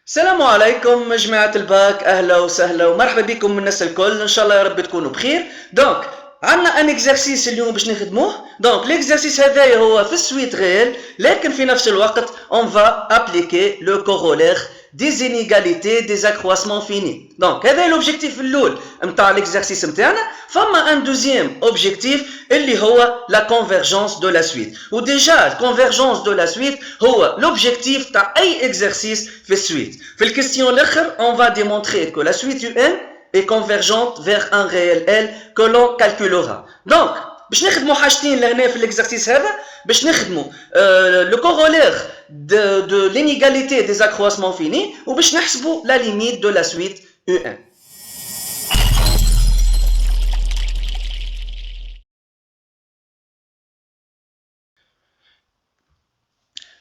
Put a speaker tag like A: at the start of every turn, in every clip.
A: السلام عليكم جماعة الباك، أهلا وسهلا ومرحبا بكم من الناس الكل، إن شاء الله يا رب تكونوا بخير. دونك عندنا ان اكزرسيس اليوم باش نخدموه. دونك ليكزرسيس هذايا هو في السويت غيل، لكن في نفس الوقت on va appliquer le corollaire des inégalités des accroissements finis. دونك هذا لوبجيكتيف الاول نتاع ليكزرسيس نتاعنا. فما ان دوزيام اوبجيكتيف اللي هو لا كونفرجونس دو لا سويت. وديجا الكونفرجونس دو لا سويت هو لوبجيكتيف تاع اي اكزرسيس في السويت. في الكيستيون الاخر on va démontrer que la suite UN est convergente vers un réel L que l'on calculera. Donc, باش نخدموا حاجتين لهنا في الاكزرسيس هذا، باش نخدموا لو كورولير de l'inégalité des accroissements finis وباش نحسبوا la limite de la suite UN.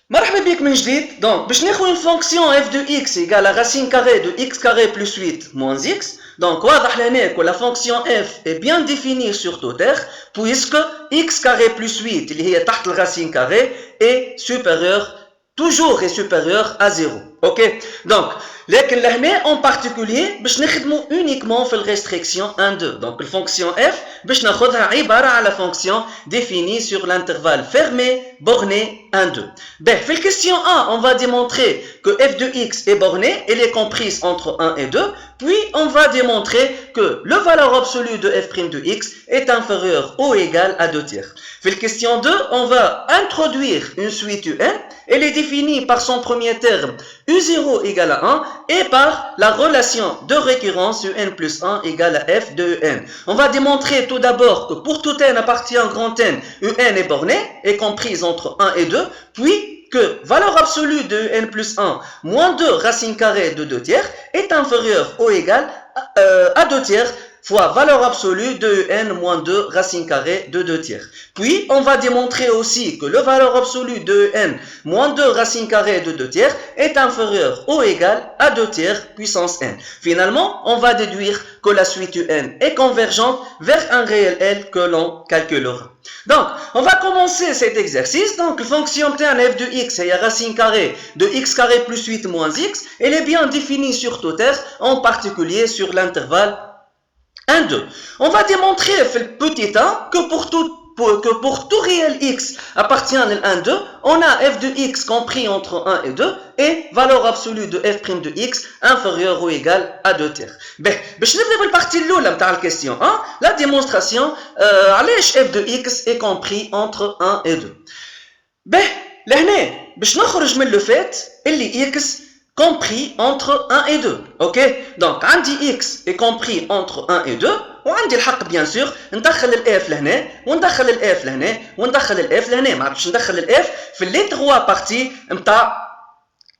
A: مرحبا بك من جديد. دونك باش ناخذ une fonction f de x égale à racine carrée de x carré plus 8 moins x. Donc واضح لهنا que la fonction f est bien définie sur toute R puisque x carré plus 8 اللي هي تحت الرacine carrée est supérieur toujours est supérieur à 0. Ok, donc لكن لهنا en particulier باش نخدموا uniquement في الريستريكسيون 1 2. Donc الفونكسيون f باش ناخذها عباره على فونكسيون définie sur l'intervalle fermé borné 1 2. Ben, في الكيستيون 1 on va démontrer que f de x est bornée, elle est comprise entre 1 et 2. Puis on va démontrer que le valeur absolue de f' de x est inférieure ou égale à 2 tiers. في الكيستيون 2 on va introduire une suite UN. Elle est définie par son premier terme U0 égale à 1 et par la relation de récurrence UN plus 1 égale à f de UN. On va démontrer tout d'abord que pour tout n appartient grand n, UN est bornée, est comprise entre 1 et 2, puis que valeur absolue de UN plus 1 moins 2 racine carrée de 2 tiers est inférieure ou égale à 2 tiers fois valeur absolue de UN moins 2 racine carrée de 2 tiers. Puis, on va démontrer aussi que la valeur absolue de UN moins 2 racine carrée de 2 tiers est inférieure ou égale à 2 tiers puissance n. Finalement, on va déduire que la suite UN est convergente vers un réel L que l'on calculera. Donc, on va commencer cet exercice. Donc, la fonction f de x est racine carrée de x carré plus 8 moins x. Elle est bien définie sur toute R, en particulier sur l'intervalle 1, 2. On va démontrer le petit 1 que pour tout réel x appartient à 1, 2, on a f de x compris entre 1 et 2 et valeur absolue de f' de x inférieure ou égale à 2 tiers. Ben, باش نبدا بالpartie الاولى نتاع la question 1, la démonstration علاش f de x est compris entre 1 et 2. Ben, لهنا باش نخرج من le fait اللي x compris entre 1 et 2. Ok, donc عندي x est compris entre 1 et 2 وعندي الحق bien sûr ندخل الاف لهنا وندخل الاف لهنا وندخل الاف لهنا. ما عرفتش ندخل الاف في لي 3 بارتي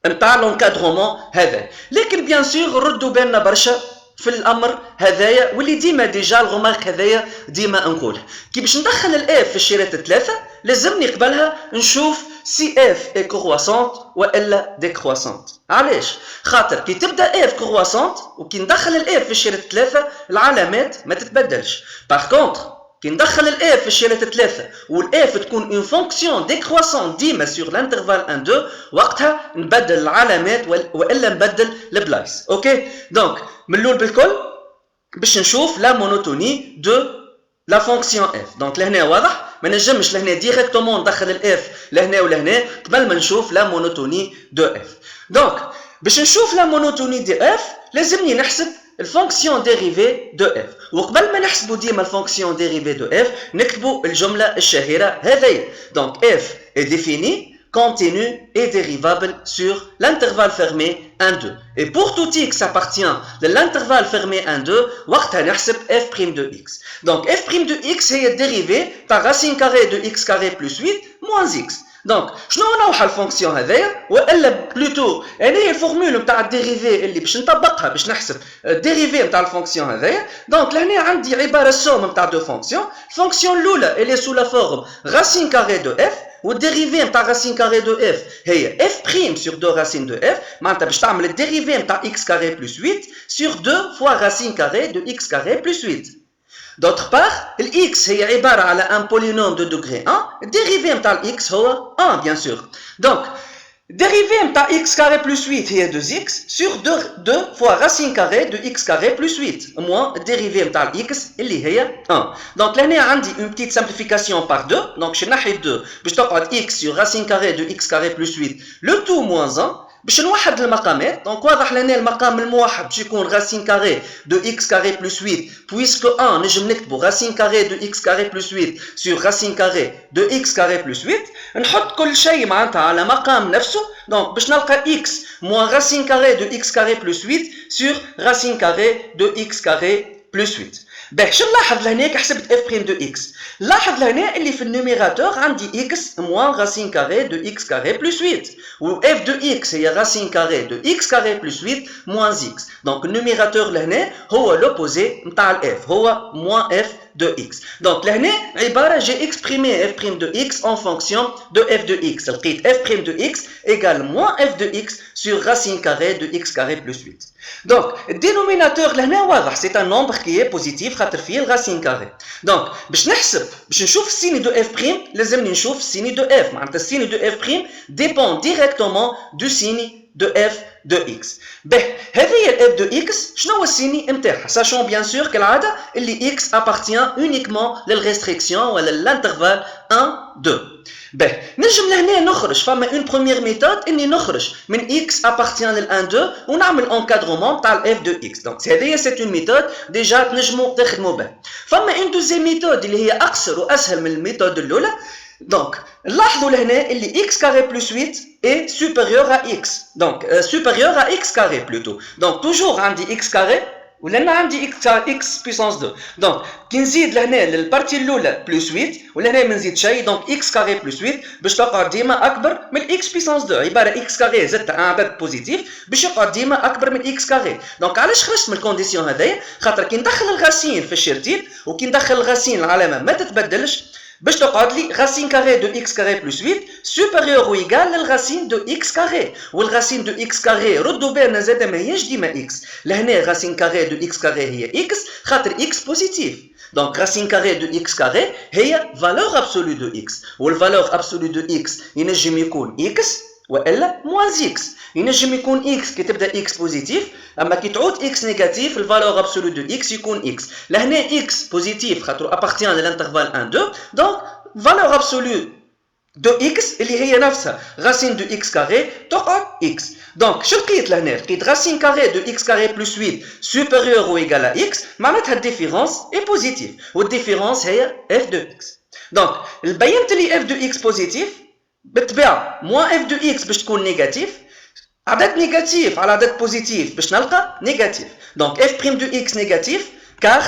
A: نتاع لونكادرومون هذا. لكن bien sûr ردوا بالنا برشا في الامر هذايا واللي ديما ديجا الغمارك هذايا ديما نقولها كي باش ندخل الاف في الشريط الثلاثه لازمني قبلها نشوف سي اف اي كرواسونت والا ديكرواسونت. علاش؟ خاطر كي تبدا اف كرواسونت وكي ندخل الاف في الشريط الثلاثه العلامات ما تتبدلش. باغ كونتر كي ندخل الاف في الشريط الثلاثه والاف تكون اون فونكسيون ديكرواسون ديما سور لانترفال 1 2 وقتها نبدل العلامات والا نبدل البلايص. اوكي، دونك من الاول بالكل باش نشوف لا مونوتوني دو لا فونكسيون اف. دونك لهنا واضح ما نجمش لهنا ديريكتومون ندخل الاف لهنا ولهنا قبل ما نشوف لا مونوتوني دو اف. دونك باش نشوف لا مونوتوني دو اف لازمني نحسب الفونكسيون ديريفي دو اف. وقبل ما نحسبوا ديما الفونكسيون ديريفي دو اف نكتبوا الجمله الشهيره هذيا. دونك اف est définie continu et dérivable sur l'intervalle fermé 1 2. Et pour tout x appartient de l'intervalle fermé 1 2 وقتها نحسب f' de x. Donc f' de x هي dérivée par racine carrée de x carré plus 8 moins x. دونك شنو نوع الفونكسيون هذايا والا بلوتو يعني هي الفورمول نتاع الديريفي اللي باش نطبقها باش نحسب الديريفي نتاع الفونكسيون هذايا. دونك لهنا عندي عباره سوم نتاع دو فونكسيون. الفونكسيون الاولى اللي سو لا فورم racine carrée de f والديريفي نتاع racine carrée de f هي f' sur 2 racine de f. معناتها باش تعمل الديريفي نتاع x carré plus 8 sur 2 fois racine carrée de x carré plus 8. D'autre part, x هي عبارة على un polynôme de degré 1, le dérivé نتاع x هو 1 bien sûr. Donc dérivée نتاع x carré plus 8 هي 2x sur 2 fois racine carrée de x carré plus 8 moins dérivée نتاع x اللي هي 1. Donc لهنا عندي une petite simplification par 2. Donc je نحي 2 باش تقعد x sur racine carrée de x carré plus 8 le tout moins 1 باش نوحد المقامات. دونك واضح لنا المقام الموحد باش يكون racine carré de x carré plus 8 puisque 1 نجم نكتبو racine carré de x carré plus 8 sur racine carré de x carré plus 8. نحط كل شيء معناتها على مقام نفسه. دونك باش نلقى x moins racine carré de x carré plus 8 sur racine carré de x carré plus 8. باهي شنو نلاحظ لهناك حسبت f prime de x. لاحظ لهنا اللي في النوميراتور عندي x moins racine carré de x carré plus 8 و f de x هي racine carré de x carré plus 8 moins x. دونك النوميراتور لهنا هو l'opposé نتاع f هو moins f de x. Donc لهنا عبارة j'ai exprimé f prime de x en fonction de f de x. لقيت f prime de x égale moins f de x sur racine carrée de x carré plus 8. Donc le dénominateur لهنا واضح c'est un nombre qui est positif خاطر فيه racine carrée. Donc باش نحسب باش نشوف السيني دو f prime لازمني نشوف السيني دو f معناتها السيني دو f prime dépend directement du signe de f de x. Ben, هذه ال f de x شنو هو السيني نتاعها sachant bien sûr كالعادة اللي x appartient uniquement للrestriction ولا l'intervalle 1 2. Ben, نجم لهنا نخرج فما une première méthode اني نخرج من x appartient لل 1 2 ونعمل encadrement تاع ال f de x. Donc هذه c'est une méthode déjà تنجموا تخدموا بها. فما une deuxième méthode اللي هي اقصر واسهل من الميثود الاولى. Donc, لاحظوا لهنا اللي x carré plus 8 est supérieur à x. Donc, supérieur à x carré plutôt. Donc, toujours عندي x carré ولهنا عندي x puissance 2. Donc, كي نزيد لهنا للبارتي الأولى plus 8 ولهنا ما نزيد شيء. Donc, x carré plus 8 باش تقعد ديما أكبر من x puissance 2. عبارة x carré زدت ان عدد بوزيتيف باش يقعد ديما أكبر من x carré. Donc, علاش خرجت من الكونديسيون هذايا؟ خاطر كي ندخل الغاسين في الشرتين وكي ندخل الغاسين العلامة ما تتبدلش باش تقعد لي racine carré de x carré plus 8 supérieur ou égal للracine de x carré والracine de x carré ردوا بالنا زاد ماهيش ديما x. لهنا racine carré de x carré هي x خاطر x بوزيتيف. Donc racine carré de x carré هي valeur absolue de x والvaleur absolue de x ينجم يكون x والا moins x. ينجم يكون x كي تبدا x بوزيتيف اما كي تعود x نيجاتيف الفالور ابسولو دو x يكون x. لهنا x بوزيتيف خاطر appartient للانترفال 1 2 دونك فالور ابسولو دو x اللي هي نفسها racine دو x كاري تقعد x. دونك شو لقيت لهنا؟ لقيت racine كاري دو x كاري بلس 8 supérieur ou égal à x معناتها الديفيرونس اي بوزيتيف والديفيرونس هي f دو x. دونك بينت لي f دو x بوزيتيف بالطبيعه موان f دو x باش تكون نيجاتيف عدد نيجاتيف على عدد بوزيتيف باش نلقى نيجاتيف. دونك f prime de x نيجاتيف كار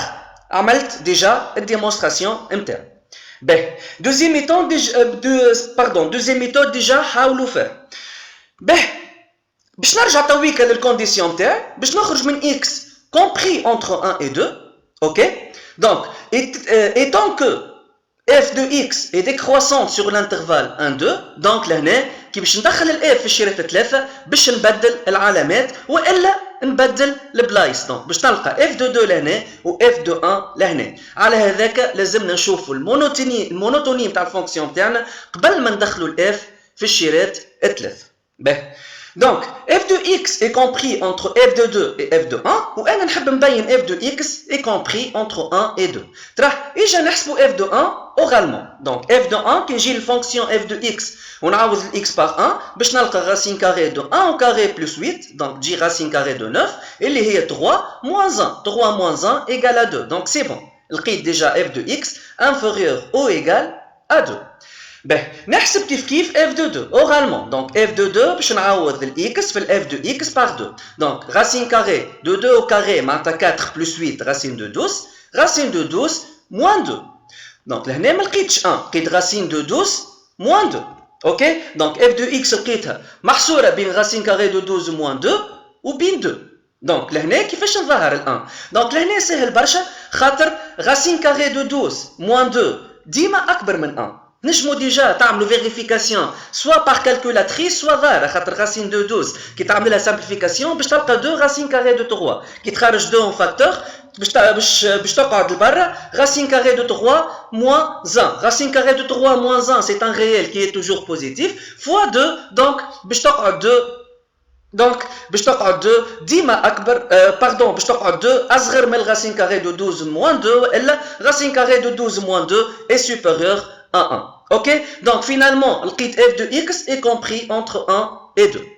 A: عملت ديجا الديمونستراسيون نتاعي. باهي دوزيام ميثود ديجا حاولوا فيها. باهي باش نرجع تويكا للكونديسيون نتاعي باش نخرج من x compris entre 1 et 2. اوكي دونك étant que f de x est décroissante sur l'intervalle 1 2 دونك لهنا كي باش ندخل الاف في الشريط 3 باش نبدل العلامات والا نبدل البلايص. دونك باش نلقى f de 2 لهنا و f de 1 لهنا. على هذاك لازمنا نشوفوا المونوتوني نتاع الفونكسيون نتاعنا قبل ما ندخلوا الاف في الشريط 3. باهي Donc, f de x est compris entre f de 2 et f de 1 وأنا نحب نبين f de x est compris entre 1 et 2. تراه إجا نحسبوا f de 1 oralement. Donc, f de 1 كي نجي الفونكسيون f de x ونعوض ال x par 1 باش نلقى racine carrée de 1 au carré plus 8 donc تجي racine carrée de 9 اللي هي 3 moins 1. 3 moins 1 égale à 2. Donc, c'est bon. لقيت déjà f de x inférieur ou égal à 2. باهي نحسب كيف f de 2 oralement. Donc f de 2 باش نعوض ال x في ال f de x par 2. Donc racine carrée de 2 au carré معناتها 4 plus 8 racine de 12 racine de 12 moins 2. Donc لهنا ما لقيتش 1 لقيت racine de 12 moins 2. اوكي donc f de x لقيتها محصوره بين racine carrée de 12 moins 2 وبين 2. دونك لهنا كيفاش نظهر ال 1؟ دونك لهنا سهل برشا خاطر racine carrée de 12 moins 2 ديما اكبر من 1. نجمو ديجا تعملوا فيريفيكاسيون سوا بار كالكولاتريس سوا ظاهره خاطر راسين دو 12 كي تعمل لها سامبليفيكاسيون باش تلقى 2 راسين كاري دو 3 كي تخرج 2 فاكتور باش تقعد لبرا racine carré de 3 moins 1 racine carré de 3 moins 1 c'est un réel qui est toujours positif fois 2 donc باش تقعد 2 donc باش تقعد 2 ديما اكبر باردون باش تقعد 2 اصغر من racine carré de 12 moins 2 والا racine carré de 12 moins 2 est supérieur à 1 ok donc finalement لقيت f de x est compris entre 1 et 2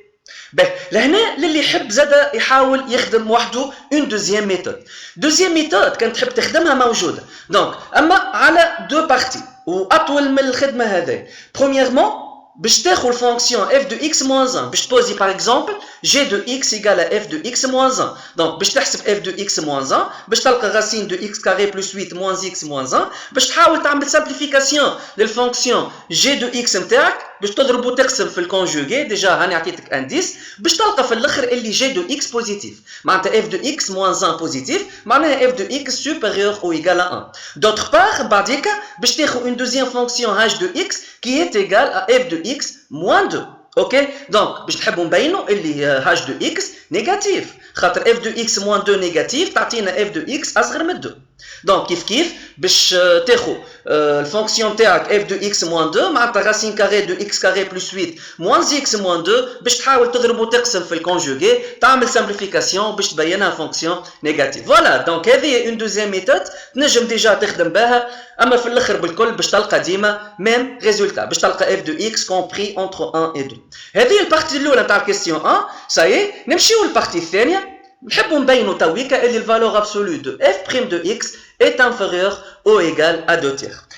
A: Ben, لهنا اللي يحب زاد يحاول يخدم وحده une deuxième méthode. Deuxième méthode كان تحب تخدمها موجودة. Donc, أما على deux parties وأطول من الخدمة هذه. Premièrement, باش تاخذ الفونكسيون f de x moins 1 باش تبوزي par exemple g de x égale à f de x moins 1 donc باش تحسب f de x moins 1 باش تلقى racine de x carré plus 8 moins x moins 1 باش تحاول تعمل simplification للفونكسيون g de x نتاعك باش تضرب وتقسم في الكونجوغي ديجا هاني عطيتك انديس باش تلقى في الاخر اللي g de x بوزيتيف معناتها f de x moins 1 بوزيتيف معناها f de x supérieur ou égal à 1 d'autre part بعديك باش تاخذ une deuxième fonction h de x qui est égale à f de x moins 2 ok donc باش نحبوا نبينوا اللي h de x négatif خاطر f de x moins 2 négatif تعطينا f de x اصغر من 2 donc كيف باش تاخذ الفونكسيون تاعك f de x moins 2 معناتها racine carré de x carré plus 8 moins x moins 2 باش تحاول تضرب وتقسم في الكونجوغي تعمل simplification باش تبينها فونكسيون نيجاتيف فوالا دونك هذه une deuxième méthode تنجم ديجا تخدم بها اما في الاخر بالكل باش تلقى ديما ميم ريزولتا باش تلقى f de x compris entre 1 et 2 هذه البارتي الاولى تاع الكيستيون 1 ساي نمشيو للبارتي الثانيه نحبوا نبينوا تويكا اللي الفالور ابسولو دو f' de x est inférieur ou égal à 2 tiers.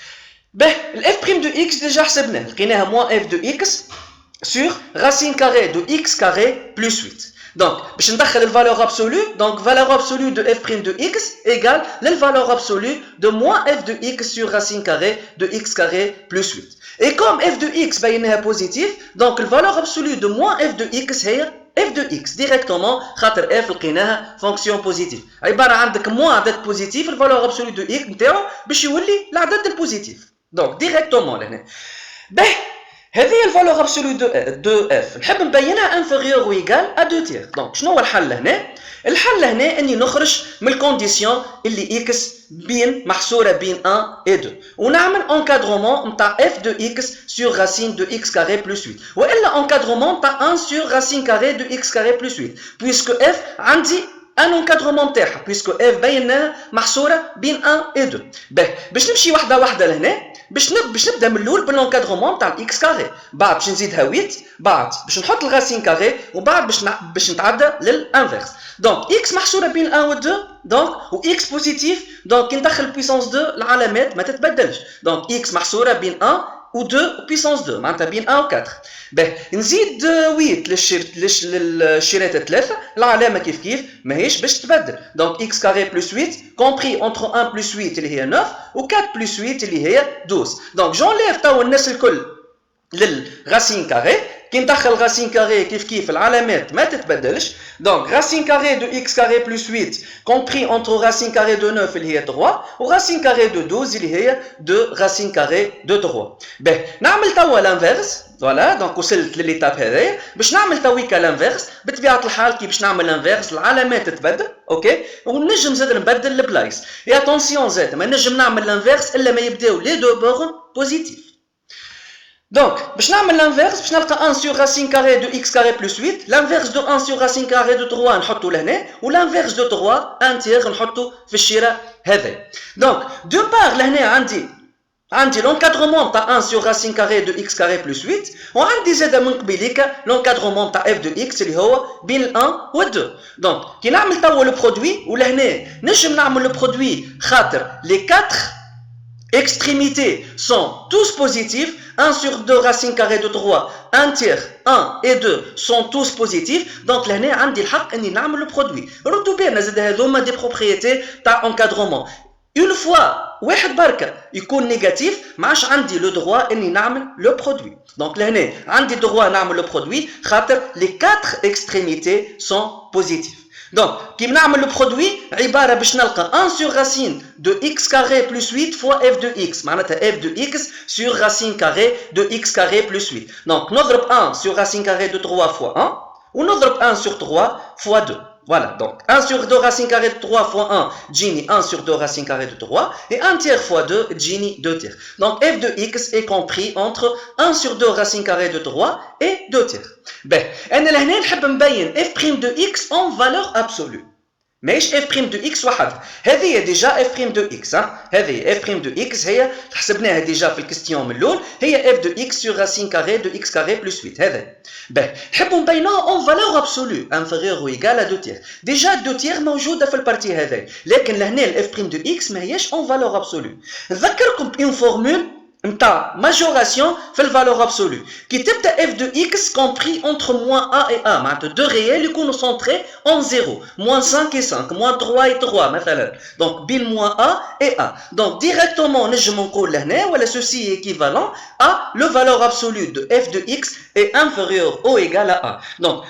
A: Ben, le f' de x déjà حسبناه لقيناها moins f de x sur racine carrée de x carré plus 8. Donc, باش ندخل الفالور ابسولو donc valeur absolue de f' de x égale la valeur absolue de moins f de x sur racine carrée de x carré plus 8. Et comme f de x بينها positif, donc la valeur absolue de moins f de x هي f de x directement خاطر f لقيناها فونكسيون بوزيتيف عباره عندك موان عدد بوزيتيف الفالور ابسولو دو x نتاعو باش يولي العدد البوزيتيف دونك ديريكتومون لهنا باهي هذه الفالور ابسولو دو f نحب نبينها انفيريور و ايغال ا 2 تير دونك شنو هو الحل هنا الحل هنا اني نخرج من الكونديسيون اللي x بين محصوره بين 1 et 2 ونعمل انكادرومون نتاع f de x sur racine de x carré plus 8 والا انكادرومون نتاع 1 sur racine carré de x carré plus 8 puisque f عندي ان انكادرومون تاعها puisque f بينها محصوره بين 1 et 2 باش نمشي واحده لهنا باش نبدا من الاول بالانكادرومون تاع الاكس كاري بعد باش نزيدها 8 بعد باش نحط الغاسين كاري وبعد باش نتعدى للانفيرس دونك اكس محصوره بين 1 و 2 دونك و اكس بوزيتيف دونك كي ندخل بويسونس 2 العلامات ما تتبدلش دونك اكس محصوره بين 1 و 2 بويسونس 2 معناتها بين 1 و 4 نزيد 8 للشيرات الثلاثه العلامه كيف ماهيش باش تتبدل دونك اكس كاري بلس 8 كومبري انتر 1 بلس 8 اللي هي 9 و 4 بلس 8 اللي هي 12 دونك جونليف توا الناس الكل للغاسين كاري كي ندخل غاسين كاري كيف العلامات ما تتبدلش دونك غاسين كاري دو اكس كاري بلس 8 كومبري انتر غاسين كاري دو 9 اللي هي 3 وغاسين كاري دو 12 اللي هي دو غاسين كاري دو 3 نعمل توا لانفيرس فوالا دونك وصلت لليتاب هذايا باش نعمل تويكا لانفيرس بطبيعه الحال كي باش نعمل لانفيرس العلامات تتبدل اوكي ونجم زاد نبدل البلايص يا اتونسيون زاد ما نجم نعمل لانفيرس الا ما يبداو لي دو بورن بوزيتيف Donc, باش نعمل l'inverse باش نلقى 1 sur racine carrée de x carré plus 8 l'inverse de 1 sur racine carrée de 3 نحطو لهنا و l'inverse de 3 1 tiers نحطو في الشيرة هذا donc de part لهنا عندي l'encadrement تاع 1 sur racine carrée de x carré plus 8 وعندي زاد من قبيليك l'encadrement تاع f de x اللي هو بين 1 و 2 donc كي نعمل توا لو برودوي ولهنا نجم نعمل لو برودوي خاطر les 4 extrémités sont tous positifs 1 sur 2 racine carrée de 3 1 tiers 1 et 2 sont tous positifs donc لهنا عندي الحق اني نعمل لو برودوي ردوا بالنا زاد هذوما دي بروبريتي تاع انكادرومون une fois واحد بركه يكون نيجاتيف ما عادش عندي لو دروا اني نعمل لو برودوي دونك لهنا عندي دروا نعمل لو برودوي خاطر les 4 extrémités sont positifs Donc, qui نعمل le produit عبارة باش نلقى 1 sur racine de x carré plus 8 fois f de x. معناتها f de x sur racine carrée de x carré plus 8. Donc, نضرب 1 sur racine carrée de 3 fois 1 ونضرب 1 sur 3 fois 2. Voilà, donc 1 sur 2 racine carrée de 3 fois 1, Gini 1 sur 2 racine carrée de 3, et 1 tiers fois 2, Gini 2 tiers. Donc f de x est compris entre 1 sur 2 racine carrée de 3 et 2 tiers. Ben, أنا لهنا نحب نبين f' de x en valeur absolue. ماهيش f' de x وحدها. هذه ديجا f' de x. هذه f' de x هي حسبناها ديجا في الكستيون من الأول هي f de x sur racine carrée de x carré plus 8. هذا. باهي نحبوا نبينوها en valeur absolue inférieure ou égale à 2 tiers. ديجا 2 tiers موجودة في البارتي هذه. لكن لهنا ال f' de x ماهيش en valeur absolue. نذكركم بإن فورمول نتاع majoration في الفالور absolue كي تبدا f de x compris entre moins a et a معناتها deux réels يكونوا centrés en 0 moins 5 et 5 moins 3 et 3 مثلا donc بين moins a et a donc directement نجم نقول لهنا ولا ceci est équivalent à le valeur absolue de f de x est inférieur ou égal à a donc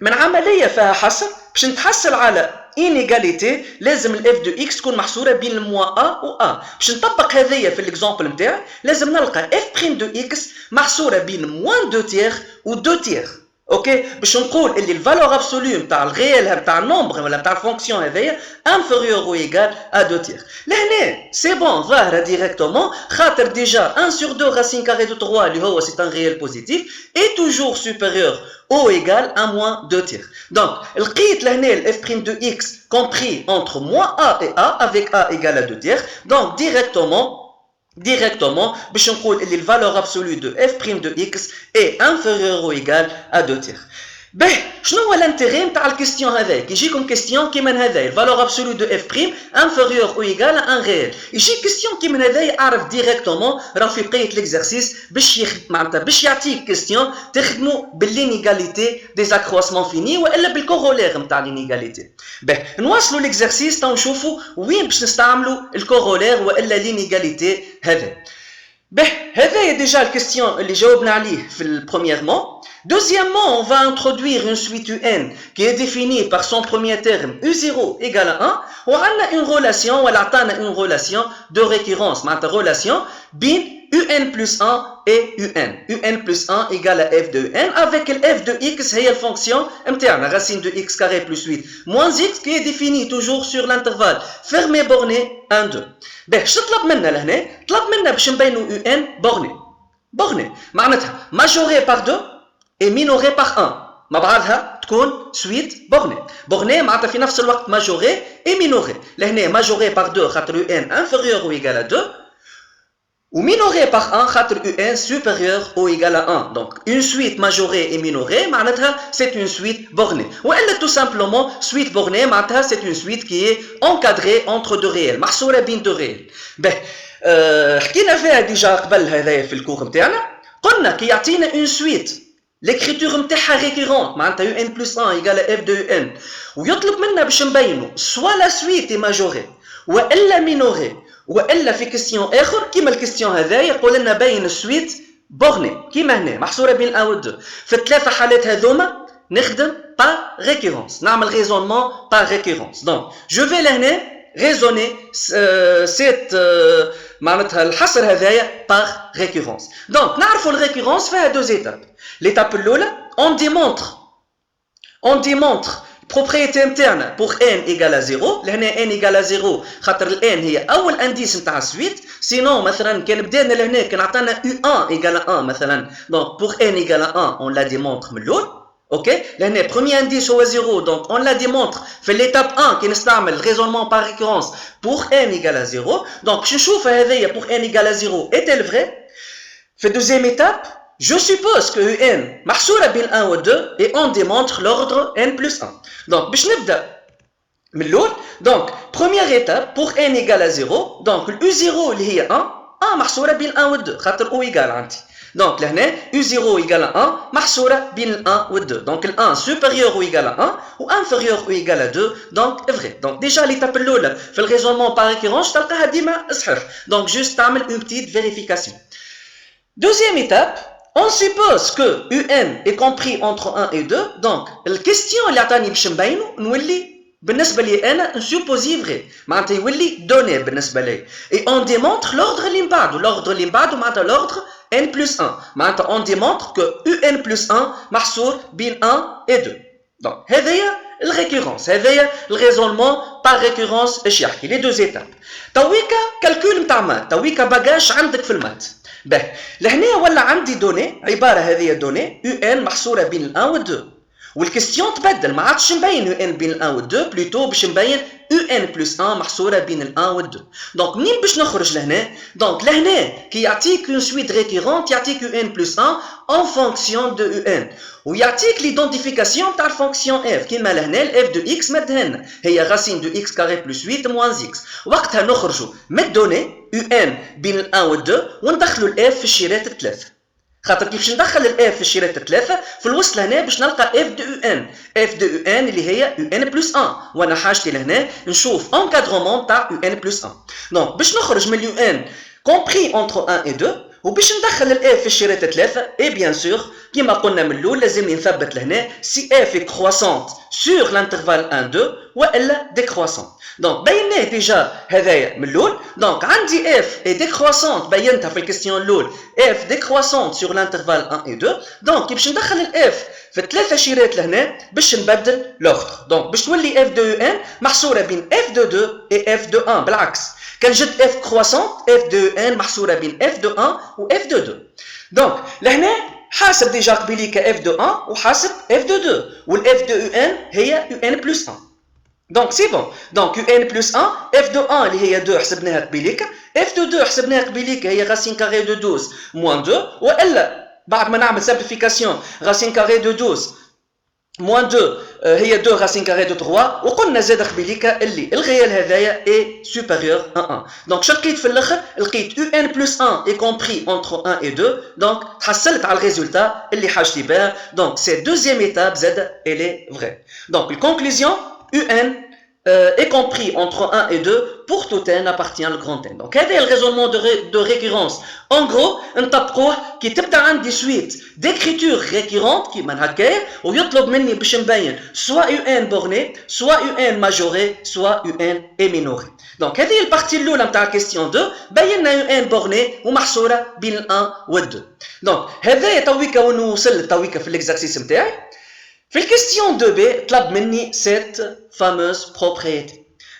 A: من عمليه فيها حصر باش نتحصل على inégalité لازم ال f de x تكون محصوره بين الموا a و a باش نطبق هذيا في الاكزامبل نتاعي لازم نلقى f' de x محصوره بين موان 2 تيغ و 2 تيغ اوكي باش نقول اللي الفالور ابسولو نتاع الريال نتاع النومبر ولا نتاع الفونكسيون هذيا انفيريور او ايغال ا 2 تيغ لهنا سي بون ظاهره ديريكتومون خاطر ديجا 1 sur 2 racine carrée de 3 اللي هو سي ان ريال بوزيتيف est toujours supérieur ou égal à moins 2 tiers. Donc, لقيت لهنا ال f' de x compris entre moins a et a avec a égale à 2 tiers. Donc, directement, باش نقول اللي الفالور absolue de f' de x est inférieur ou égal à 2 tiers. باهي شنو هو الانتيغي نتاع الكيستيون هذا كي يجيكم كيستيون كيما هذا الفالور ابسولو دو اف بريم انفيريور او ايغال ان ريال يجي كيستيون كيما هذا يعرف ديريكتومون راه في بقيه ليكزارسيس باش معناتها باش يعطيك كيستيون تخدموا باللينيغاليتي دي زاكرواسمون فيني والا بالكورولير نتاع لينيغاليتي باهي نواصلوا ليكزارسيس تو نشوفوا وين باش نستعملوا الكورولير والا لينيغاليتي هذا باهي هذا ديجا الكيستيون اللي جاوبنا عليه في البرومييرمون. Deuxièmement, on va introduire une suite UN qui est définie par son premier terme U0 égale à 1 ou on a une relation de récurrence, une relation bin UN plus 1 et UN. UN plus 1 égale à f de UN avec le f de x c'est la fonction interne, racine de x carré plus 8 moins x qui est définie toujours sur l'intervalle fermé borné 1, 2. Ben, je t'lab minna لهنا طلب منا باش نبينوا UN borné معناتها majoré par 2 et minoré par 1 مع بعضها تكون suite bornée معناتها في نفس الوقت majoré et minoré لهنا majoré par 2 خاطر UN inférieur ou égal à 2 ou minoré par 1 خاطر UN supérieur ou égal à 1 donc une suite majorée et minorée معناتها c'est une suite bornée ou elle tout simplement suite bornée معناتها c'est une suite qui est encadrée entre deux réels محصورة بين deux réels ben حكينا فيها ديجا قبل هذايا في الكور نتاعنا قلنا كي يعطينا une suite l'écriture نتاعها récurrente معناتها UN plus 1 égale à f de UN ويطلب منا باش نبينوا soit la suite est majorée والا minorée والا في كيستيون اخر كيما الكيستيون هذايا يقول لنا بين السويت بورني كيما هنا محصوره بين 1 و 2 في الثلاثه حالات هذوما نخدم با ريكورونس نعمل ريزونمون با ريكورونس دونك جو في لهنا ريزوني سيت معناتها الحصر هذايا باغ ريكورونس دونك نعرفوا الريكورونس فيها دو زيتاب ليتاب الاولى on démontre propriété interne pour n égale à 0 لهنا n égale à 0 خاطر ال n هي اول انديس نتاع السويت سينون مثلا كان بدينا لهنا كان عطانا u1 égale à 1 مثلا donc pour n égale à 1 on la démontre من الاول اوكي لهنا premier indice هو 0 donc on la démontre في l'étape 1 كي نستعمل raisonnement par récurrence pour n égale à 0 donc باش نشوف هذيا pour n égale à 0 est-elle vrai في deuxième étape je suppose que UN محصورة بين 1 و 2 et on démontre l'ordre n plus 1. Donc, باش نبدأ من الأول. Donc, première étape pour n égale à 0. Donc, U0 اللي هي 1 محصورة بين 1 و 2 خاطر O égale عندي. Donc, لهنا U0 égale à 1 محصورة بين 1 و 2. Donc, ال 1 supérieur ou égal à 1 ou inférieur ou égal à 2. Donc, vrai. Donc, déjà l'étape الأولى في le raisonnement par récurrence تلقاها ديما صحيح. Donc, juste تعمل une petite vérification. Deuxième étape. On suppose que UN est compris entre 1 et 2, donc la question اللي عطاني باش نبينو نولي بالنسبة لي أنا نسوبوزي فغي معناتها يولي دوني بالنسبة لي et on démontre l'ordre اللي بعده معناتها l'ordre n plus 1 معناتها on démontre que UN plus 1 محصور بين 1 et 2 donc هذايا الريكورونس هذايا الريزولمون par récurrence ايش يحكي لي deux étapes تويكا كالكول نتاع مات تويكا باجاج عندك في المات باهي لهنا ولا عندي دوني عباره هذه دوني UN محصوره بين ال 1 و 2 والكستيون تبدل ما عادش نبين UN بين ال 1 و 2 بلوتو باش نبين UN plus 1 محصوره بين ال 1 و 2 دونك منين باش نخرج لهنا دونك لهنا كي يعطيك اون سويت ريكورونت يعطيك UN plus 1 en fonction de UN ويعطيك ليدونتيفيكاسيون تاع الفونكسيون f كيما لهنا الاف دو اكس مدهن هي راسين دو اكس كاري بلس 8 موان اكس وقتها نخرجوا من الدوني UN بين ال 1 و 2 وندخلوا الاف في الشيرات الثلاثه خاطر كيفاش ندخل الاف في الشيرات الثلاثه في الوسط هنا باش نلقى اف دو ان اف دو ان اللي هي ان بلس 1 وانا حاجتي لهنا نشوف انكادرومون تاع ان بلس 1 دونك باش نخرج من ان كومبري انتر 1 و 2 وباش ندخل الاف في الشيرات الثلاثه اي بيان سور كيما قلنا من الاول لازمني نثبت لهنا سي اف كرواسونت سور لانترفال 1 2 والا ديكرواسونت دونك بيناه ديجا هذايا من الاول دونك عندي اف اي ديكرواسونت بينتها في الكيستيون الاول اف ديكرواسونت سور لانترفال 1 و 2 دونك باش ندخل الاف في الثلاثه شيرات لهنا باش نبدل لوغتر دونك باش تولي اف دو ان محصوره بين اف دو 2 اي اف دو 1 بالعكس كان جد اف كرواسونت اف دو ان محصوره بين اف دو 1 و اف دو 2 دونك لهنا حاسب ديجا قبيليك اف دو 1 وحاسب اف دو 2 والاف دو ان هي يو ان بلس 1 دونك سي بون دونك يو ان بلس 1 اف دو 1 اللي هي 2 حسبناها قبيليك اف دو 2 حسبناها قبيليك هي راسين كاري دو 12 موان 2 والا بعد ما نعمل سامبليفيكاسيون راسين كاري دو 12 موان 2 هي 2 راسين كاري دو 3 وقلنا زاد قبيليك اللي الغيال هذايا اي سوبيريور 1 دونك شنو لقيت في الاخر لقيت يو ان بلس 1 اي كومبري انتر 1 و 2 دونك تحصلت على الريزولتا اللي حاجتي بها دونك سي دوزيام ايتاب زاد الي فري دونك الكونكلوزيون UN est compris entre 1 et 2 pour tout n appartient au grand n. Donc, c'est le raisonnement de récurrence. En gros, on t'apprend qui تبدا des suites d'écriture récurrente qui من هكايا ويطلب مني باش نبين soit UN borné, soit UN majoré, soit UN est minoré. Donc, هذه البارتي الأولى نتاع الكيستيون 2 بينا UN borné ومحصورة بين 1 و 2. Donc, هذايا تويكا ونوصل تويكا في الاكزرسيس نتاعي. في الكيستيون 2b طلب مني cette fameuse propriété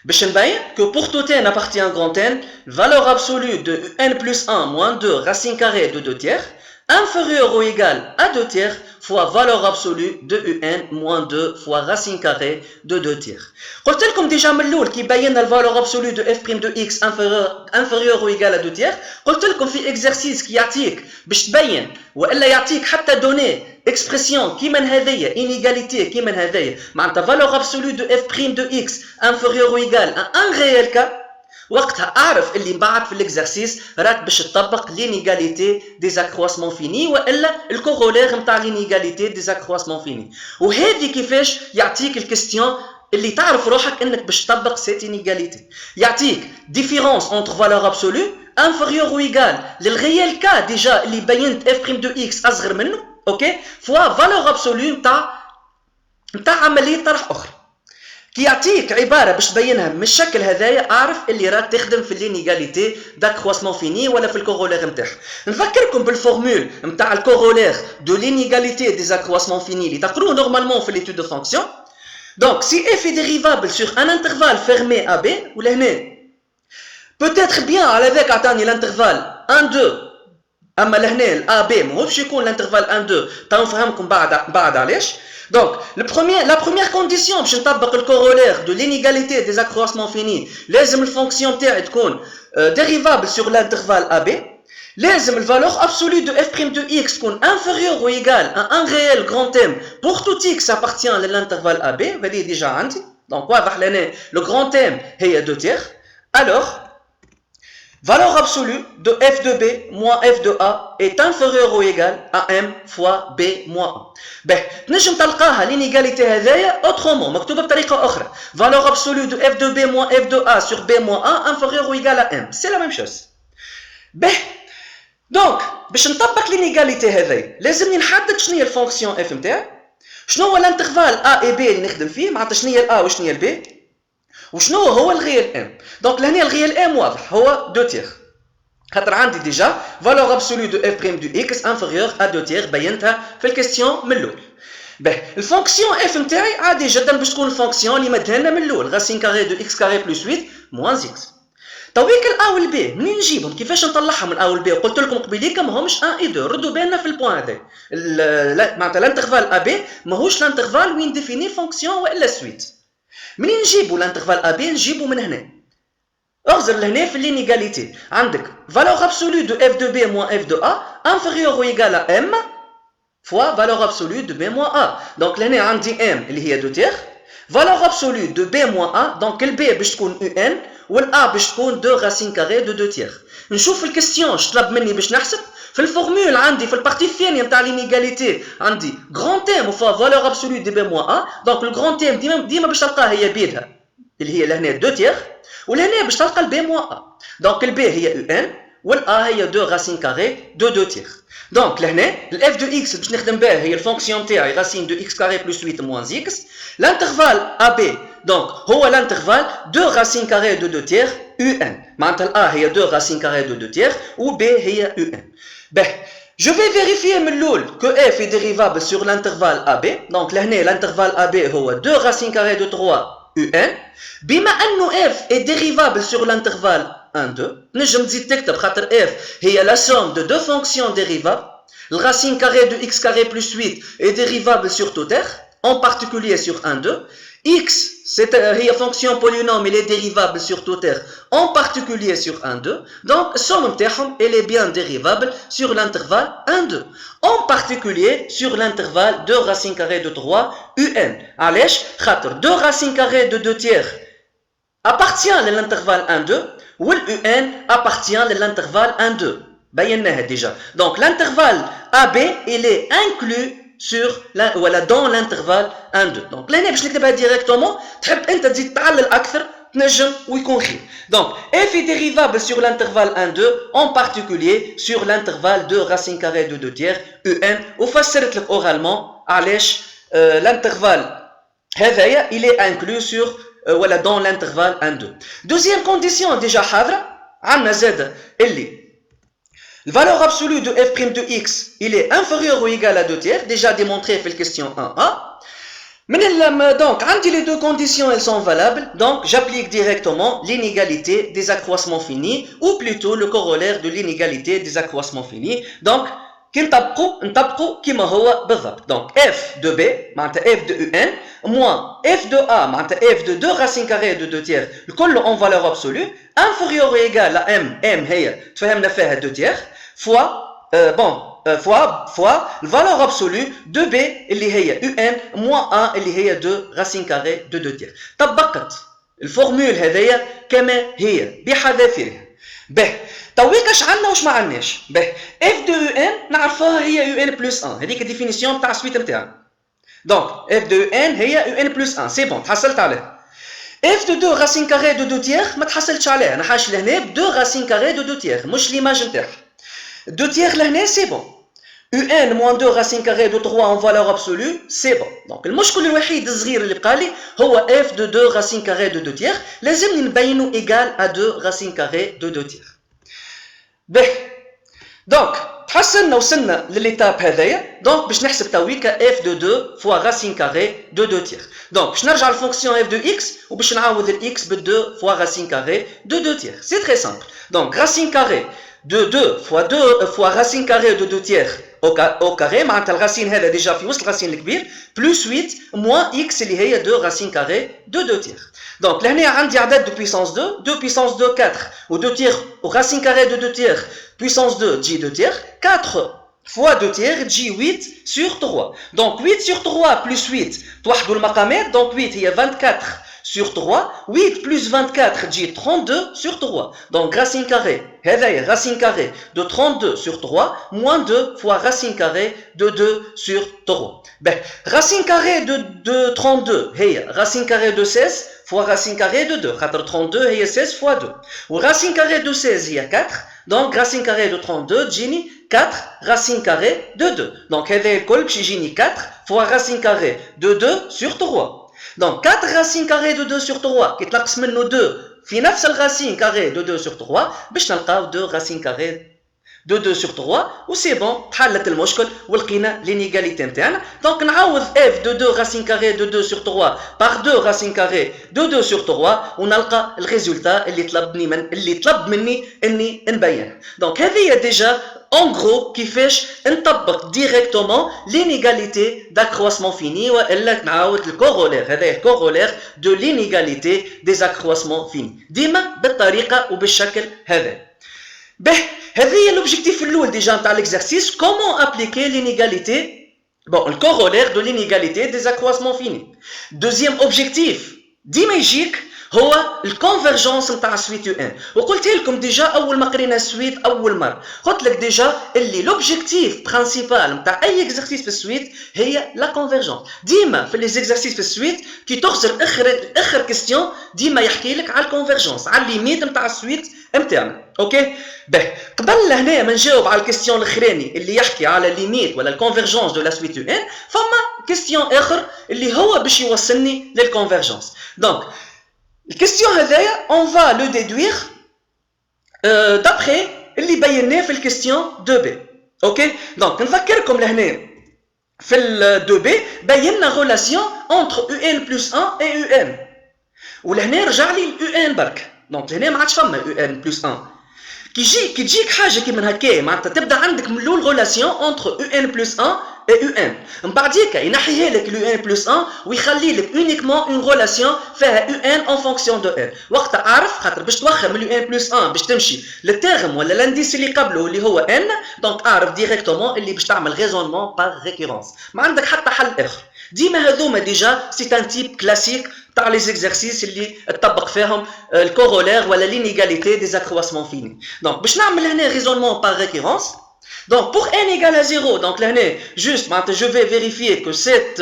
A: باش نبين que pour tout n appartient à grand n valeur absolue de n plus 1 moins 2 racine carrée de 2 tiers inférieur ou égal à 2 tiers fois valeur absolue de un moins 2 fois racine carrée de 2 tiers. قلت لكم ديجا من الاول كي بينا الفالور ابسولو دو اف بريم دو اكس انفيريور او ايغال ا 2 تير قلت لكم في اكزرسيس كي يعطيك باش تبين والا يعطيك حتى دوني اكسبرسيون كيما هذيا انيغاليتي كيما هذيا معناتها فالور ابسولو دو اف بريم دو اكس انفيريور او ايغال ان ريال كا وقتها اعرف اللي بعد في الاكزرسيس راك باش تطبق لينيغاليتي ديزاكرواسمون فيني والا الكورولير نتاع لينيغاليتي ديزاكرواسمون فيني وهذه كيفاش يعطيك الكيستيون اللي تعرف روحك انك باش تطبق سيت انيغاليتي يعطيك ديفيرونس انتر فالور ابسولو انفيريور او ايغال للغيال كا ديجا اللي بينت اف بريم دو اكس اصغر منه اوكي فوا فالور ابسولو نتاع عمليه طرح اخرى كي يعطيك عباره باش تبينها من الشكل هذايا اعرف اللي راك تخدم في لينيغاليتي داكرواسمون فيني ولا في الكورولير نتاعها نفكركم بالفورمول نتاع الكورولير دو لينيغاليتي ديزاكرواسمون فيني اللي تقروه نورمالمون في ليتود دو فونكسيون دونك سي اف est dérivable sur un intervalle fermé AB ولهنا peut-être bien على ذاك عطاني الانترفال 1 2 اما لهنا الA B ماهوش يكون الانترفال 1 2 تو نفهمكم بعد علاش Donc, la première condition باش نطبق الكورولير de l'inégalité des accroissements finis لازم الفونكسيون تاعي تكون dérivable sur l'intervalle AB لازم الفالور absolue de f' de x تكون inférieur ou égal à un réel grand M pour tout x appartient à l'intervalle AB هذه ديجا عندي donc واضح لنا le grand M هي 2 tiers alors valeur absolue de f de b moins f de a est inférieure ou égale à m fois b moins 1. Ben, نجم تلقاها l'inégalité هذايا autrement مكتوبة بطريقة أخرى. Valeur absolue de f de b moins f de a sur b moins 1 inférieure ou égale à m. C'est la même chose. Ben, دونك باش نطبق لينيغاليتي هذي لازمني نحدد شنو هي الفونكسيون اف نتاعي، شنو هو الانترفال ا اي بي اللي نخدم فيه، معناتها شنو هي الا وشنو هي البي، وشنو هو الريال ام. دونك لهنا الريال ام واضح هو 2 تيغ، خاطر عندي ديجا فالور ابسولو دو اف بريم دو اكس انفيريور ا 2 تيغ بينتها في الكيستيون من الاول. باهي الفونكسيون اف نتاعي عادي جدا باش تكون الفونكسيون اللي مدها لنا من الاول غاسين كاري دو اكس كاري بلس 8 موان اكس. تويك الا والبي منين نجيبهم كيفاش نطلعهم من ا والبي؟ قلت لكم قبيليك ماهمش 1 اي 2، ردوا بالنا في البوان هذا معناتها الانترفال ا بي ماهوش الانترفال وين ديفيني فونكسيون والا سويت. منين نجيبوا الانترفال ا بي؟ نجيبوا من هنا، اغزر لهنا في لينيغاليتي عندك فالور ابسولو دو اف دو بي موان اف دو ا انفيريور او ايغال ا ام فوا فالور ابسولو دو بي موان ا. دونك لهنا عندي ام اللي هي 2 تيغ، فالور ابسولو دو بي موان ا، دونك البي باش تكون يو ان والا باش تكون 2 راسين كاري دو 2 تيغ. نشوف في الكيستيون اش طلب مني باش نحسب. في الفورمول عندي في البارتي الثانيه نتاع لينيغاليتي عندي غران تيم فوا فالور ابسولو دو بي موان ا، دونك الغران تيم ديما باش تلقاها هي بيدها اللي هي لهنا 2 تيغ، ولهنا باش تلقى البي موان ا، دونك البي هي يو ان والا هي 2 راسين كاري دو 2 تيغ. دونك لهنا الاف دو اكس باش نخدم بها هي الفونكسيون تاعي راسين دو اكس كاري بلس 8 موان اكس. الانترفال ا بي دونك هو الانترفال 2 راسين كاري دو 2 تيغ يو ان، معناتها الا هي 2 راسين كاري دو 2 تيغ و بي هي يو ان. باهي je vais vérifier من الاول que f est dérivable sur l'intervalle AB. donc لهنا l'intervalle AB هو 2 racine carrée de 3 un. بما انه f est dérivable sur l'intervalle 1 2 نجم تزيد تكتب خاطر f هي la somme de deux fonctions dérivables. le racine carrée de x carré plus 8 est dérivable sur tout r, en particulier sur 1 2. x هي fonction polynôme elle est dérivable sur tout r, en particulier sur 1 2. donc somme نتاعهم elle est bien dérivable sur l'intervalle 1 2, en particulier sur l'intervalle 2 racine carrée de 3 un. علاش؟ خاطر 2 racine carrée de 2 tiers appartient à l'intervalle 1 2 ou un appartient à l'intervalle 1 2. بيناها déjà. donc l'intervalle AB il est inclus sur dans l'intervalle 1 2. donc لهنا باش نكتبها ديريكتومون، تحب انت تزيد تعلل اكثر تنجم ويكون خير. donc f est dérivable sur l'intervalle 1 2 en particulier sur l'intervalle 2 racine carrée de 2 tiers un. وفسرت لك oralement علاش l'intervalle هذايا il est inclus sur ولا dans l'intervalle 1 2. deuxième condition déjà حاضره عندنا زاد اللي le valeur absolue de f' de x il est inférieur ou égal à 2 tiers, déjà démontré في question 1a. Donc, عندي les deux conditions elles sont valables, donc j'applique directement l'inégalité des accroissements finis, ou plutôt le corollaire de l'inégalité des accroissements finis. donc كي نطبقوا كيما هو بالضبط. donc f de b معناتها f de un moins f de a معناتها f de 2 racine carrée de 2 tiers الكل en valeur absolue inférieur ou égal à m هي تفهمنا فيها 2 tiers fois fois la valeur absolue de b اللي هي un moins a اللي هي 2 racine carrée de 2 tiers. طبقت الفورمول هذيا كما هي بحذافيرها. به تويك اش عندنا واش ما عندناش. به اف دو يو ان نعرفوها هي يو ان بلس 1، هذيك الديفينيسيون تاع السويت نتاعنا. دونك اف دو يو ان هي يو ان بلس 1 سي بون تحصلت عليها. اف دو 2 راسين كاري دو 2 تيغ ما تحصلتش عليها، انا حاش لهنا ب 2 راسين كاري دو 2 تيغ مش ليماج نتاعها. 2 تيغ لهنا سي بون. un moins 2 racine carrée de 3 en valeur absolue c'est bon. donc المشكل الوحيد الصغير اللي بقى لي هو f de 2 racine carrée de 2 tiers لازمني نبينه égal à 2 racine carrée de 2 tiers. به دونك تحسنا وصلنا للإيتاب هذايا. دونك باش نحسب تويكا f de 2 fois racine carrée de 2 tiers. دونك باش نرجع للفونكسيون f de x وباش نعوض ال x ب 2 fois racine carrée de 2 tiers. c'est très simple. donc racine carrée de 2 fois racine carrée de 2 tiers au carré معناتها الراسين هذا ديجا في وسط الراسين الكبير بلس 8 موان x اللي هي 2 راسين كاري دو 2 تيغ. دونك لهنا عندي عدد دو بيسونس 2 2 بيسونس 2 4 و 2 تيغ و راسين كاري دو 2 تيغ بيسونس 2 تجي 2 تيغ 4 fois 2 tiers تجي 8 sur 3. donc 8 sur 3 plus 8 توحدوا المقامات. donc 8 هي 24 sur 3 8 plus 24 تجي 32 sur 3. donc racine carrée هذايا racine carrée de 32 sur 3 moins 2 fois racine carrée de 2 sur 3. ben racine carrée de 32 هي racine carrée de 16 fois racine carrée de 2 خاطر 32 هي 16 fois 2 و racine carrée de 16 هي 4 Donc racine carrée de 32 تجيني 4 racine carrée de 2. Donc هذا الكل باش يجيني 4 fois racine carrée de 2 sur 3. Donc 4 racine carrée de 2 sur 3 كي تنقص منه 2 في نفس الرacine carrée de 2 sur 3 باش نلقاو 2 racine carrée de 2 sur 3 و سي بون تحلت المشكل ولقينا لينيغاليتي نتاعنا. دونك نعوض f de 2 racine carrée de 2 sur 3 par 2 racine carrée de 2 sur 3 ونلقى الريزولتا اللي طلب مني اني نبينه. دونك هذه ديجا en gros كيفاش نطبق ديريكتومون لينيغاليتي d'accroissement fini والا نعاود الكورولير. هذا الكورولير دو لينيغاليتي des accroissements finis ديما بالطريقه وبالشكل هذا. به هذه هي l'objectif الاول ديجا نتاع l'exercice. comment appliquer l'inégalité, bon le corollaire de l'inégalité des accroissements finis. deuxième objectif ديما يجيك هو الكونفرجنس نتاع سويت يو ان. وقلت لكم ديجا اول ما قرينا السويت اول مره قلت لك ديجا اللي لوبجيكتيف برينسيبال نتاع اي اكزرسيس في السويت هي لا كونفرجنس. ديما في لي زيكزرسيس في السويت كي تخسر اخر كيستيون ديما يحكي لك على الكونفرجنس على الليميت نتاع السويت نتاعنا. اوكي باهي قبل هنا ما نجاوب على الكيستيون الاخراني اللي يحكي على الليميت ولا الكونفرجنس دو لا سويت يو ان فما كيستيون اخر اللي هو باش يوصلني للكونفرجنس. دونك الكيستيون هذايا on va le déduire d'après اللي بيناه في الكيستيون 2B. اوكي دونك نذكركم لهنا في ال 2B بينا ريلاسيون entre UN plus 1 et UN ولهنا رجع لي UN برك. دونك لهنا ما عادش فما UN plus 1. كي تجيك حاجه كيما هكا معناتها تبدا عندك من الاول ريلاسيون entre UN plus 1 et UN. من بعديك ينحيها لك UN plus 1 ويخلي لك uniquement une relation فيها UN en fonction de N. وقتها اعرف خاطر باش توخر من UN plus 1 باش تمشي للتيرم ولا لانديس اللي قبله اللي هو N. دونك اعرف ديريكتومون اللي باش تعمل ريزونمون بار ريكورونس. ما عندك حتى حل اخر. ديما هذوما ديجا سي ان تيب كلاسيك تاع لي زيكزرسيس اللي تطبق فيهم الكورولير ولا لينيغاليتي دي زاكرواسمون فيني. دونك باش نعمل هنا ريزونمون بار ريكورونس. Donc pour n égale à 0, donc là, juste, je vais vérifier que cette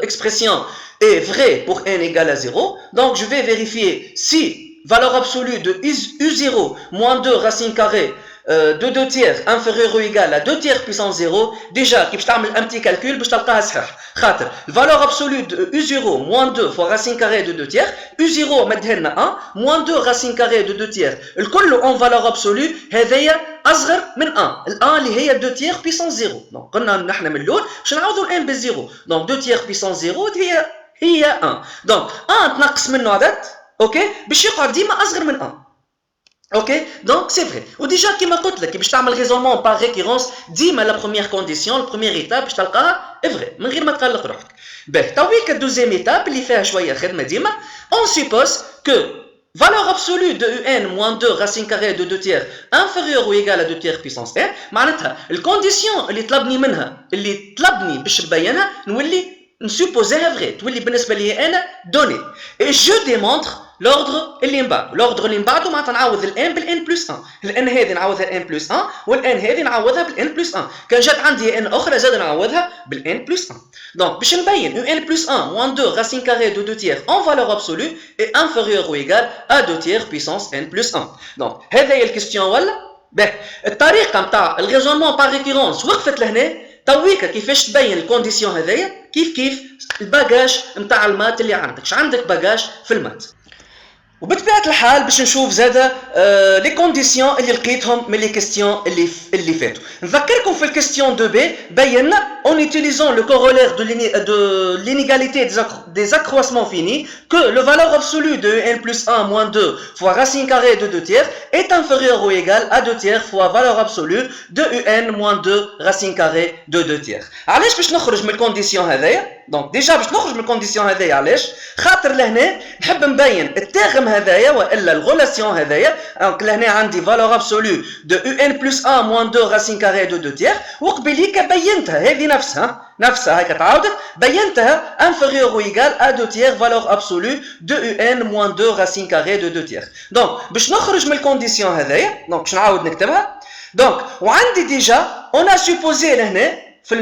A: expression est vraie pour n égale à 0. Donc je vais vérifier si valeur absolue de u0 moins 2 racine carrée de 2 tiers inférieur ou égal à 2 tiers puissance 0. Déjà, qui تعمل un petit calcul باش تلقاها صحيح. خاطر valeur absolue de u0 moins 2 fois racine carrée de 2 tiers, u0 مدها لنا 1 moins 2 racine carrée de 2 tiers. الكل en valeur absolue هذايا اصغر من 1. ال1 اللي هي 2 tiers puissance 0. دونك قلنا نحن من الاول باش نعوضوا الان بالزيرو. دونك 2 tiers puissance 0 هي 1. دونك 1 تنقص منه عدد اوكي باش يقعد ديما اصغر من 1. اوكي دونك سي فري. وديجا كيما قلت لك باش تعمل ريزونمون بار ريكورونس ديما لا بروميير كونديسيون البروميير ايتاب باش تلقاها فري من غير ما تقلق روحك. باهي تويك الدوزيام ايتاب اللي فيها شويه خدمه ديما اون سيبوز كو valeur absolue de UN moins 2 racine carrée de 2 tiers inférieure ou égale à 2 tiers puissance n. معناتها الكونديسيون اللي طلبني منها اللي طلبني باش نبينها نولي نسوبوزيها فري تولي بالنسبه لي انا دوني. اي جو ديمونتر l'ordre اللي من بعده. l'ordre اللي من بعده معناتها نعوض الان بالان بلس 1. الان هذه نعوضها الان بلس 1 والان هذه نعوضها بالان بلس 1. كان جات عندي ان اخرى زاد نعوضها بالان بلس 1. دونك باش نبين ان بلس 1 moins 2 racine carrée de 2 tiers en valeur absolue est inférieur ou égal à 2 tiers puissance n plus 1. دونك هذه هي الكيستيون ولا باهي. الطريقه نتاع الريزونمون بار ريكورونس وقفت لهنا. تويكا كيفاش تبين الكونديسيون هذايا كيف الباجاج نتاع المات اللي عندك. عندك باجاج في المات. وبطبيعه الحال باش نشوف زاده لي كونديسيون اللي لقيتهم من لي كيستيون اللي فاتوا. نذكركم في الكيستيون 2 بي بينا en utilisant le corollaire de l'inégalité des accroissements finis que le valeur absolue de n plus 1 moins 2 fois racine carrée de 2 tiers est inférieur ou égal à 2 tiers fois valeur absolue de un moins 2 racine carrée de 2 tiers. علاش باش نخرج من الكونديسيون هذايا؟ دونك ديجا باش نخرج من الكونديسيون هذايا علاش؟ خاطر لهنا نحب نبين التيرم هذايا والا الريلاسيون هذايا. دونك لهنا عندي valeur absolue de un plus 1 moins 2 racine carrée de 2 tiers وقبليك بينتها هذه نفسها هيك تعاودت بينتها inférieur ou égal à 2 tiers valeur absolue de un moins 2 racine carrée de 2 tiers. دونك باش نخرج من الكونديسيون هذايا دونك باش نعاود نكتبها. دونك وعندي ديجا on a supposé لهنا في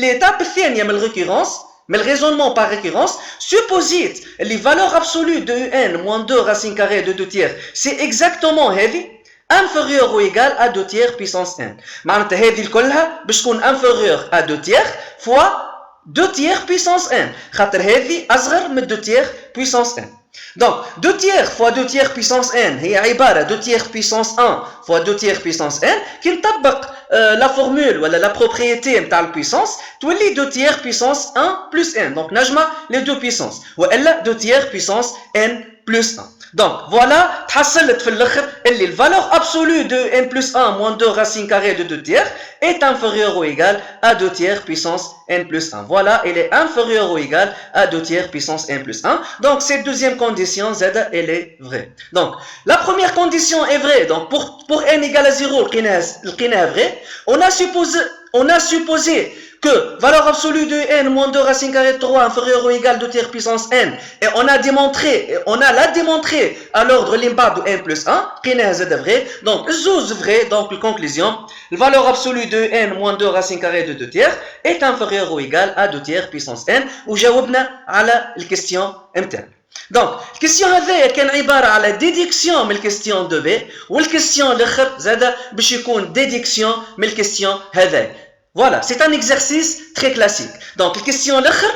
A: l'étape الثانيه من الريكورونس من الريزونمون بار ريكورونس supposite les valeurs absolues de un moins 2 racine carrée de 2 tiers c'est exactement هذه inférieur ou égal à 2 tiers puissance n. معناتها هذه كلها باش تكون inférieur à 2 tiers fois 2 tiers puissance n. خاطر هذه أصغر من 2 tiers puissance n. Donc 2 tiers fois 2 tiers puissance n هي عبارة 2 tiers puissance 1 fois 2 tiers puissance n كي نطبق la formule ولا la propriété نتاع البويسونس تولي 2 tiers puissance 1 plus n. Donc نجمع les deux puissances وإلا 2 tiers puissance n plus 1. Donc voilà, تحصلت في الاخر اللي الفالور absolue de n plus 1 moins 2 racine carrée de 2 tiers est inférieur ou égal à 2 tiers puissance n plus 1. Voilà, elle est inférieure ou égal à 2 tiers puissance n plus 1. Donc cette deuxième condition, Z, elle est vraie. Donc la première condition est vraie. Donc pour n égale à 0, le est vrai. On a supposé que valeur absolue de n moins 2 racine carrée de 3 inférieure ou égale 2 tiers puissance n, et on a la démontré à l'ordre l'impact de n plus 1, qui est vrai. Donc zouz vrai, donc conclusion, la valeur absolue de n moins 2 racine carrée de 2 tiers est inférieure ou égale à 2 tiers puissance n, ou جاوبنا على الكيستيون متاعنا. Donc الكيستيون هذايا كان عباره على ديديكسيون من الكيستيون دو بي، والكيستيون الاخر زاد باش يكون ديديكسيون من الكيستيون هذايا. Voilà, c'est un exercice très classique. Donc, la question l'autre,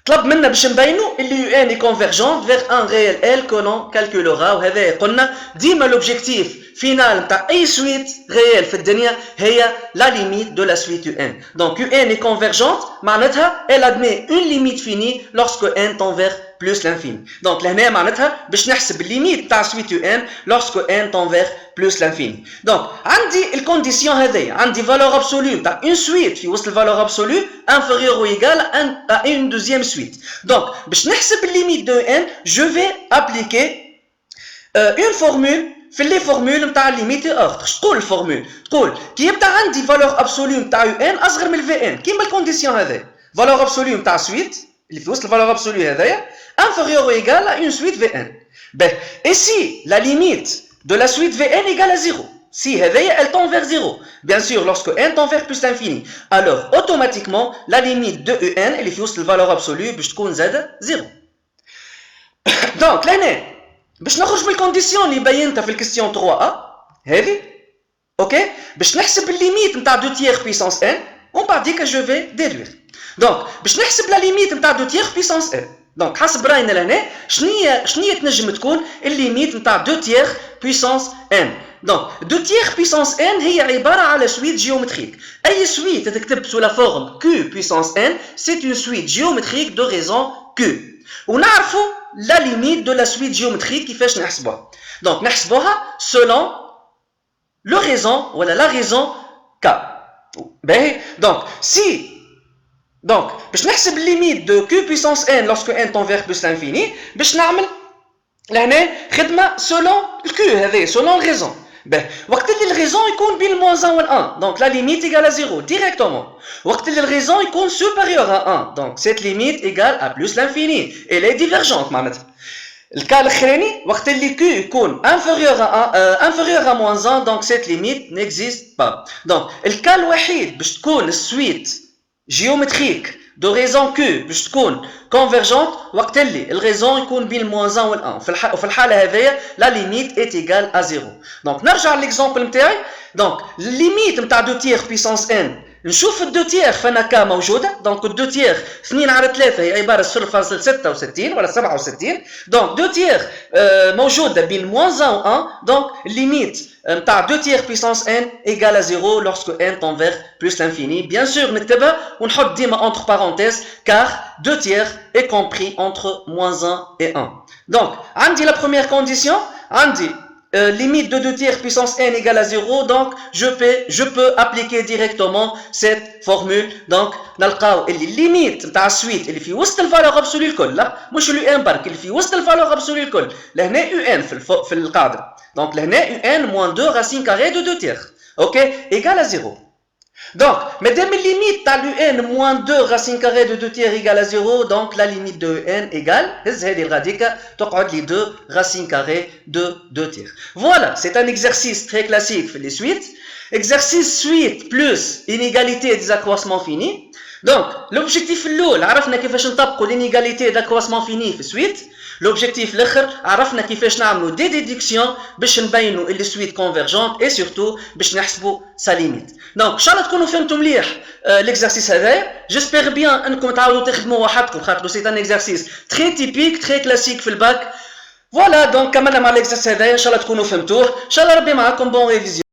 A: طلب منا باش نبينوا اللي UN est convergent vers un réel L que l'on calculera. وهذا قلنا ديما l'objectif final نتاع اي suite réel في الدنيا هي la limite de la suite UN. Donc UN est convergente معناتها elle admet une limite finie lorsque n tend vers plus l'infini. Donc لهنا معناتها باش نحسب الليميت تاع suite UN lorsque n tend vers plus l'infini. Donc عندي الكونديسيون هذه، عندي valeur absolue نتاع une suite في وسط الفالور absolue inférieure ou égale à une deuxième suite. Donc باش نحسب الليميت de n je vais appliquer une formule في لي فورمول نتاع الليميت اوغ. تقول الفورمول تقول كي يبدا عندي فالور ابسولو نتاع يو ان اصغر من الفي ان كيما الكونديسيون هذايا، فالور ابسولو نتاع سويت اللي في وسط الفالور ابسولو هذايا inférieur ou égal à une suite Vn. Ben, et si la limite de la suite Vn égale à 0, si elle tend vers 0, bien sûr, lorsque n tend vers plus l'infini, alors automatiquement la limite de un اللي في وسط الفالور ابسولو باش تكون زاد 0. Donc l'année باش نخرج بالكونديسيون اللي بينتها في الكيستيون 3a هذه اوكي باش نحسب الليميت نتاع 2 tiers puissance n on part dire que je vais déduire. Donc باش نحسب لا ليميت نتاع 2 tiers puissance n. Donc حسب راينا لهنا شنية تنجم تكون الليميت نتاع 2 tiers puissance n. Donc 2 tiers puissance n هي عبارة على سويت جيومتريك. أي سويت تكتب sous la forme q puissance n c'est une suite géométrique de raison q. ونعرفوا la limite de la suite géométrique كيفاش نحسبوها. Donc نحسبوها selon le raison ولا la raison k. باهي donc si donc باش نحسب limite de q puissance n lorsque n tend vers plus l'infini باش نعمل لهنا خدمة selon q هذه selon raison. Ben, وقت اللي الريزون يكون بين moins 1 و 1 donc la limite égale à 0 directement. وقت اللي الريزون يكون supérieur à 1 donc cette limite égale à plus l'infini elle est divergente معناتها. الكا الاخراني وقت اللي q يكون inférieur à moins 1 donc cette limite n'existe pas. donc الكا الوحيد باش تكون السويت جيومتريك دو ريزون q باش تكون convergente وقت اللي الريزون يكون بين moins 1 و 1 وفي الحاله هذيا لا ليميت est égale à 0. donc نرجع للإكزامبل نتاعي. donc الليميت نتاع 2 tiers puissance n نشوف ال 2 tiers فانا ك موجوده. donc ال 2 tiers 2 على 3 هي عباره 0.66 ولا 67. donc 2 tiers موجوده بين moins 1 و 1 donc الليميت نتاع 2 tiers puissance n égale à 0 lorsque n tend vers plus l'infini. bien sûr نكتبها ونحط ديما entre parenthèses car 2 tiers est compris entre moins 1 et 1. donc عندي la première condition عندي limite de 2 tiers puissance n égale à 0 donc je peux appliquer directement cette formule. donc نلقاو اللي limite نتاع السويت اللي في وسط الفالور ابسولو الكل لا مش اليو ان برك اللي في وسط الفالور ابسولو الكل لهنا يو ان في القاعده. donc لهنا يو ان moins 2 racine carrée de 2 tiers ok égale à 0. donc مادام الليميت تاع لو ان moins 2 racine carrée de 2 tiers égale à 0 donc la limite de n égale هز هذه الغاديكا تقعد لي 2 racine carrée de 2 tiers. voilà c'est un exercice très classique في les suites. exercice suite plus inégalité des accroissements finis. دونك لوبجيكتيف الاول عرفنا كيفاش نطبقوا لينيغاليتي داكرواسمون فيني في سويت. لوبجيكتيف الاخر عرفنا كيفاش نعملوا دي ديديكسيون باش نبينوا اللي سويت كونفيرجونت اي سورتو باش نحسبوا سا ليميت. دونك ان شاء الله تكونوا فهمتوا مليح ليكزارسيس هذايا. جيسبيغ بيان انكم تعاودوا تخدموا وحدكم خاطر سي ان اكزارسيس تري تيبيك تري كلاسيك في الباك. فوالا دونك كملنا مع ليكزارسيس هذايا ان شاء الله تكونوا فهمتوه. ان شاء الله ربي معاكم. بون ريفيزيون.